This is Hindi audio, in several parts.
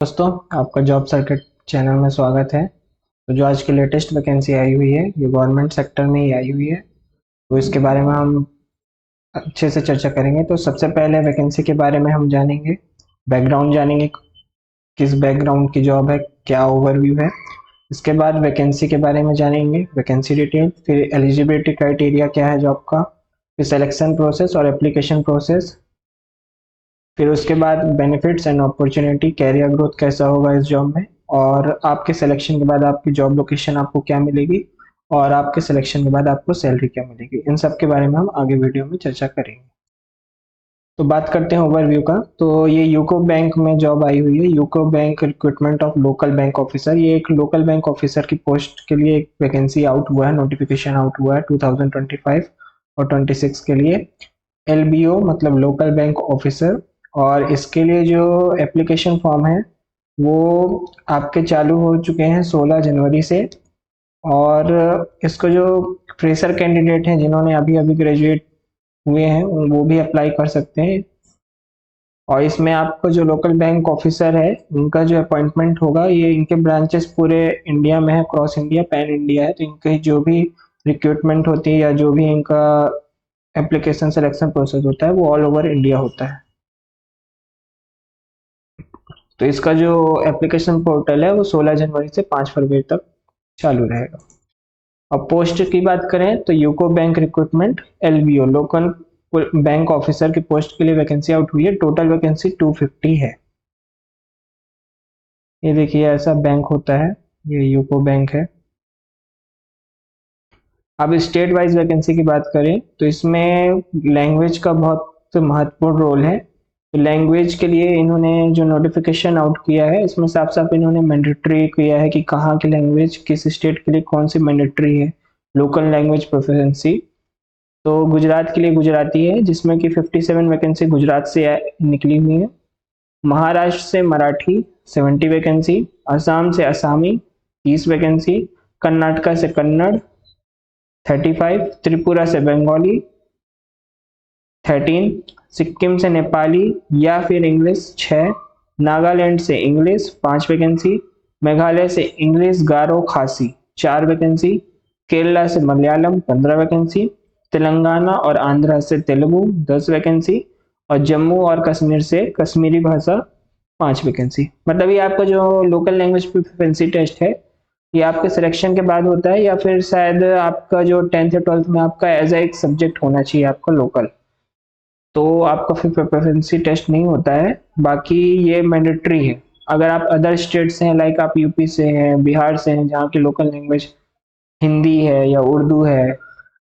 दोस्तों, आपका जॉब सर्किट चैनल में स्वागत है। तो जो आज की लेटेस्ट वैकेंसी आई हुई है ये गवर्नमेंट सेक्टर में ही आई हुई है। तो इसके बारे में हम अच्छे से चर्चा करेंगे। तो सबसे पहले वैकेंसी के बारे में हम जानेंगे, बैकग्राउंड जानेंगे, किस बैकग्राउंड की जॉब है, क्या ओवरव्यू है। इसके बाद वैकेंसी के बारे में जानेंगे, वैकेंसी डिटेल, फिर एलिजिबिलिटी क्राइटेरिया क्या है जॉब का, फिर सिलेक्शन प्रोसेस और एप्लीकेशन प्रोसेस, फिर उसके बाद benefits and opportunity, career growth कैसा होगा इस जॉब में, और आपके सिलेक्शन के बाद आपकी जॉब लोकेशन आपको क्या मिलेगी, और आपके सिलेक्शन के बाद आपको सैलरी क्या मिलेगी। इन सब के बारे में हम आगे वीडियो में चर्चा करेंगे। तो बात करते हैं ओवरव्यू का। तो ये यूको बैंक में जॉब आई हुई है, UCO bank recruitment of local bank officer. ये एक लोकल बैंक ऑफिसर की पोस्ट के लिए एक वैकेंसी आउट हुआ है, नोटिफिकेशन आउट हुआ है 2025 और 26 के लिए। एलबीओ मतलब लोकल बैंक ऑफिसर। और इसके लिए जो एप्लीकेशन फॉर्म है वो आपके चालू हो चुके हैं 16 जनवरी से। और इसको जो फ्रेशर कैंडिडेट हैं जिन्होंने अभी अभी ग्रेजुएट हुए हैं वो भी अप्लाई कर सकते हैं। और इसमें आपको जो लोकल बैंक ऑफिसर है उनका जो अपॉइंटमेंट होगा, ये इनके ब्रांचेस पूरे इंडिया में है, क्रॉस इंडिया, पैन इंडिया है। तो इनकी जो भी रिक्रूटमेंट होती है या जो भी इनका एप्लीकेशन सिलेक्शन प्रोसेस होता है वो ऑल ओवर इंडिया होता है। तो इसका जो एप्लीकेशन पोर्टल है वो 16 जनवरी से 5 फरवरी तक चालू रहेगा। अब पोस्ट की बात करें तो UCO bank recruitment LBO local bank officer की पोस्ट के लिए वैकेंसी आउट हुई है। टोटल वैकेंसी 250 है। ये देखिए ऐसा बैंक होता है, ये यूको बैंक है। अब स्टेट वाइज वैकेंसी की बात करें तो इसमें लैंग्वेज का बहुत महत्वपूर्ण रोल है। तो लैंग्वेज के लिए इन्होंने जो नोटिफिकेशन आउट किया है इसमें साफ साफ इन्होंने मैंडेटरी किया है कि कहाँ की लैंग्वेज किस स्टेट के लिए कौन सी मैंडेटरी है, लोकल लैंग्वेज प्रोफिशिएंसी। तो गुजरात के लिए गुजराती है जिसमें कि 57 वैकेंसी गुजरात से निकली हुई है। महाराष्ट्र से मराठी 70 वैकेंसी, असम से असामी 30 वैकेंसी, कर्नाटका से कन्नड़ 35, त्रिपुरा से बंगाली 13, सिक्किम से नेपाली या फिर इंग्लिश 6, नागालैंड से इंग्लिश 5 वैकेंसी, मेघालय से इंग्लिश गारो खासी 4 वैकेंसी, केरला से मलयालम 15 वैकेंसी, तेलंगाना और आंध्रा से तेलुगु 10 वैकेंसी, और जम्मू और कश्मीर से कश्मीरी भाषा 5 वैकेंसी। मतलब ये आपका जो लोकल लैंग्वेज प्रोफिशिएंसी टेस्ट है ये आपके सिलेक्शन के बाद होता है, या फिर शायद आपका जो 10th या 12th में आपका एज ए एक सब्जेक्ट होना चाहिए आपका लोकल, तो आपका फिर प्रोफिशिएंसी टेस्ट नहीं होता है। बाकी ये मैंडेटरी है। अगर आप अदर स्टेट से हैं, लाइक आप यूपी से हैं, बिहार से हैं, जहाँ की लोकल लैंग्वेज हिंदी है या उर्दू है,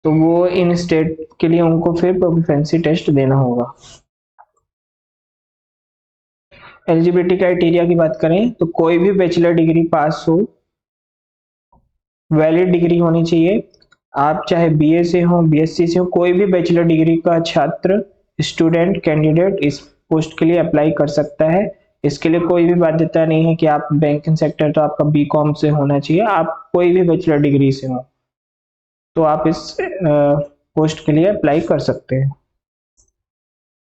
तो वो इन स्टेट के लिए उनको फिर प्रोफिशिएंसी टेस्ट देना होगा। एलिजिबिलिटी क्राइटेरिया की बात करें तो कोई भी बैचलर डिग्री पास हो, वैलिड डिग्री होनी चाहिए। आप चाहे बीए से हो, बीएससी से हो, कोई भी बैचलर डिग्री का छात्र, स्टूडेंट, कैंडिडेट इस पोस्ट के लिए अप्लाई कर सकता है। इसके लिए कोई भी बाध्यता नहीं है कि आप बैंकिंग सेक्टर तो आपका बीकॉम से होना चाहिए, आप कोई भी बैचलर डिग्री से हो तो आप इस पोस्ट के लिए अप्लाई कर सकते हैं।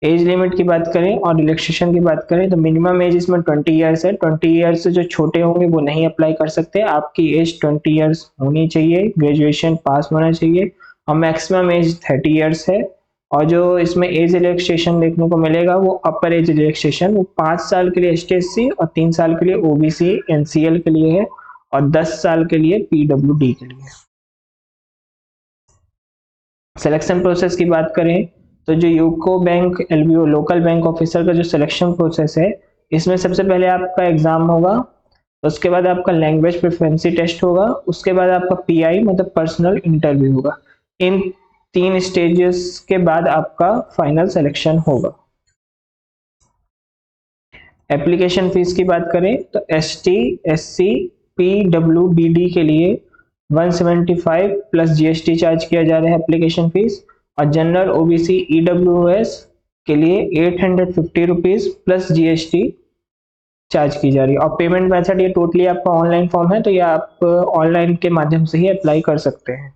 एज लिमिट की बात करें और रिलैक्सेशन की बात करें तो मिनिमम एज इसमें 20 ईयर्स है। 20 ईयर्स से जो छोटे होंगे वो नहीं अप्लाई कर सकते। आपकी एज 20 ईयर्स होनी चाहिए, ग्रेजुएशन पास होना चाहिए, और मैक्सिमम एज 30 ईयर्स है। और जो इसमें एज रिलैक्सेशन देखने को मिलेगा वो अपर एज रिलैक्सेशन, वो 5 साल के लिए एसटीएससी और 3 साल के लिए ओबीसी एनसीएल के लिए है, और 10 साल के लिए पीडब्ल्यूडी के लिए। सिलेक्शन प्रोसेस की बात करें तो जो UCO bank LBO local bank officer का जो सिलेक्शन प्रोसेस है इसमें सबसे पहले आपका एग्जाम होगा, उसके बाद आपका लैंग्वेज प्रोफिशिएंसी टेस्ट होगा, उसके बाद आपका पीआई मतलब पर्सनल इंटरव्यू होगा। इन 3 स्टेजेस के बाद आपका फाइनल सिलेक्शन होगा। एप्लीकेशन फीस की बात करें तो एसटी, एससी, पीडब्ल्यूबीडी के लिए 175 प्लस जीएसटी चार्ज किया जा रहा है एप्लीकेशन फीस, और जनरल ओबीसी ईडब्ल्यूएस के लिए 850 रुपीज प्लस जीएसटी चार्ज की जा रही है। और पेमेंट मेथड ये टोटली आपका ऑनलाइन फॉर्म है, तो ये आप ऑनलाइन के माध्यम से ही अप्लाई कर सकते हैं।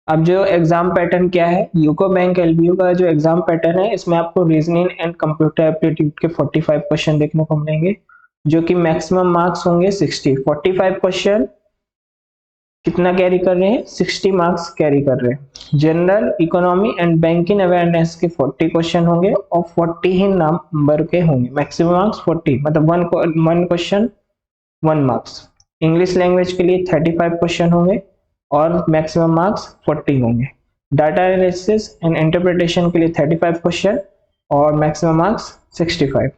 अब जो एग्जाम पैटर्न क्या है, यूको बैंक एलबीयू का जो एग्जाम पैटर्न है, इसमें आपको रीजनिंग एंड कंप्यूटर एप्टीट्यूड के 45 क्वेश्चन देखने को मिलेंगे, जो कि मैक्सिमम मार्क्स होंगे 60। 45 क्वेश्चन कितना कैरी कर रहे हैं, 60 मार्क्स कैरी कर रहे हैं। General economy and banking awareness के 40 क्वेश्चन होंगे और 40 ही नंबर के होंगे, मैक्सिमम मार्क्स 40, मतलब one question 1 marks. English language के लिए 35 क्वेश्चन होंगे और मैक्सिमम मार्क्स 40 होंगे। डाटा एनालिसिस एंड इंटरप्रिटेशन के लिए 35 क्वेश्चन और मैक्सिमम मार्क्स 65।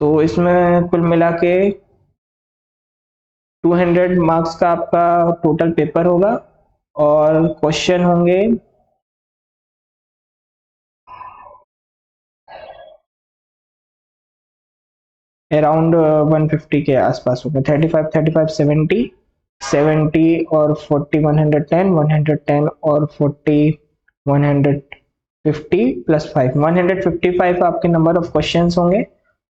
तो इसमें कुल मिला के 200 मार्क्स का आपका टोटल पेपर होगा और क्वेश्चन होंगे अराउंड 150 के आसपास होगा। 35 35 70 70 और 40 110 110 और 40 150 प्लस 5 155 आपके नंबर ऑफ क्वेश्चंस होंगे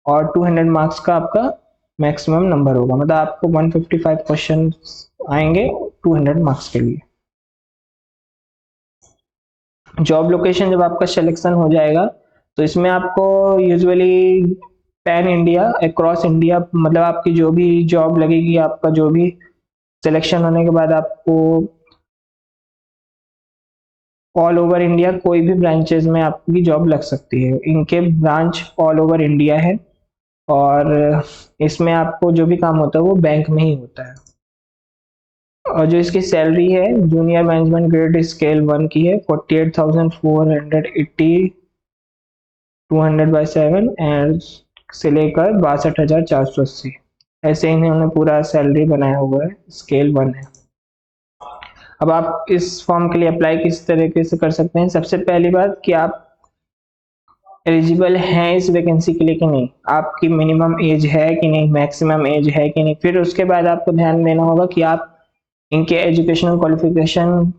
और 200 मार्क्स का आपका मैक्सिमम नंबर होगा, मतलब आपको 155 क्वेश्चन आएंगे 200 मार्क्स के लिए। जॉब लोकेशन जब आपका सिलेक्शन हो जाएगा तो इसमें आपको usually pan India, across India, मतलब आपकी जो भी जॉब लगेगी, आपका जो भी सिलेक्शन होने के बाद आपको ऑल ओवर इंडिया कोई भी ब्रांचेस में आपकी जॉब लग सकती है। इनके ब्रांच ऑल ओवर इंडिया है और इसमें आपको जो भी काम होता है वो बैंक में ही होता है। और जो इसकी सैलरी है जूनियर मैनेजमेंट ग्रेड स्केल 1 की है 48,480 200/7 एंड से लेकर 62,480, ऐसे इन्होंने पूरा सैलरी बनाया हुआ है, स्केल 1 है। अब आप इस फॉर्म के लिए अप्लाई किस तरीके से कर सकते हैं। सबसे पहली बात कि आप एलिजिबल हैं इस वैकेंसी के लिए कि नहीं, आपकी मिनिमम एज है कि नहीं, मैक्सिमम एज है कि नहीं। फिर उसके बाद आपको ध्यान देना होगा कि आप इनके एजुकेशनल क्वालिफिकेशन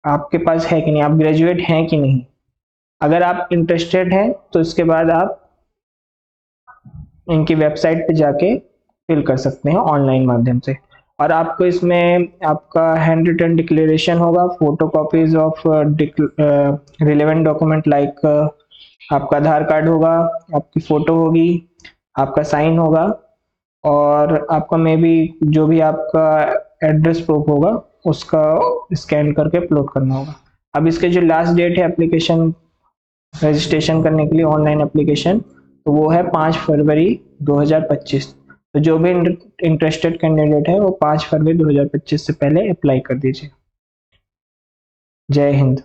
आपके पास है कि नहीं, आप ग्रेजुएट हैं कि नहीं। अगर आप इंटरेस्टेड हैं तो इसके बाद आप इनकी वेबसाइट पे जाके फिल कर सकते हैं ऑनलाइन माध्यम से। और आपको इसमें आपका हैंड रिटन डिक्लेरेशन होगा, photo copies of relevant document like आपका आधार कार्ड होगा, आपकी फोटो होगी, आपका साइन होगा और आपका मे बी जो भी आपका एड्रेस प्रूफ होगा उसका स्कैन करके अपलोड करना होगा। अब इसके जो लास्ट डेट है एप्लीकेशन रजिस्ट्रेशन करने के लिए ऑनलाइन एप्लीकेशन, तो वो है 5 फरवरी 2025। तो जो भी इंटरेस्टेड कैंडिडेट है वो 5 फरवरी 2025 से पहले अप्लाई कर दीजिए। जय हिंद।